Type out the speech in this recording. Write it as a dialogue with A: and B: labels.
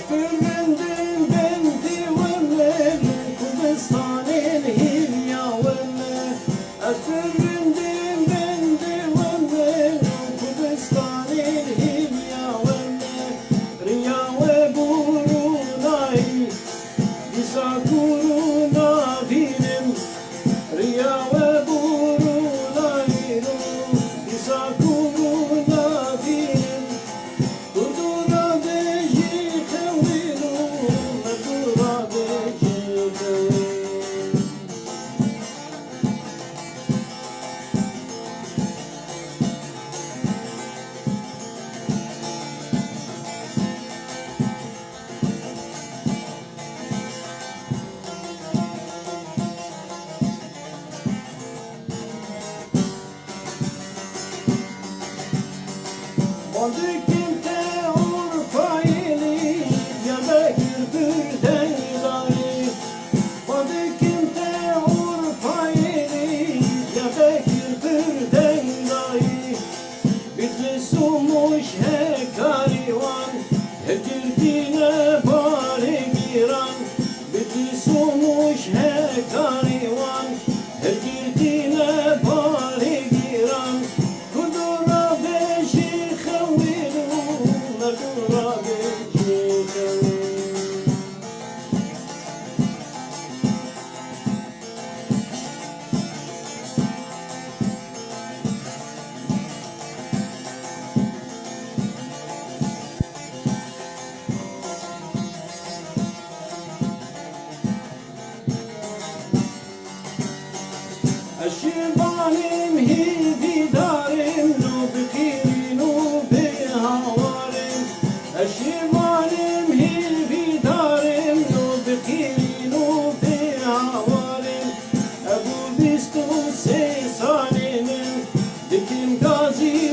A: büründüm ben divanlar Kurdistan'ın hilyalarına. Az büründüm ben divanlar Kurdistan'ın hilyalarına. Riya ve burunay Bisa kuruna binim. Riya ve burunay Bisa kuruna binim. Durdura beji kevinu, durdura beji kevinu. Mondikim te urfayli, ya bekir birden dayı. Mondikim te urfayli, ya bekir birden dayı. Bitlisumuş he karivan, hep girdine bari giran. Bitlisumuş he karivan, hep girdine bari giran. Kudura beşi khawilu, kudura beşi khawilu. الشيطانم هي بدارم لو بخير لو بهوارم. الشيطانم هي بدارم لو بخير لو بهوارم. أبو بيستو سي سالم دكم غازي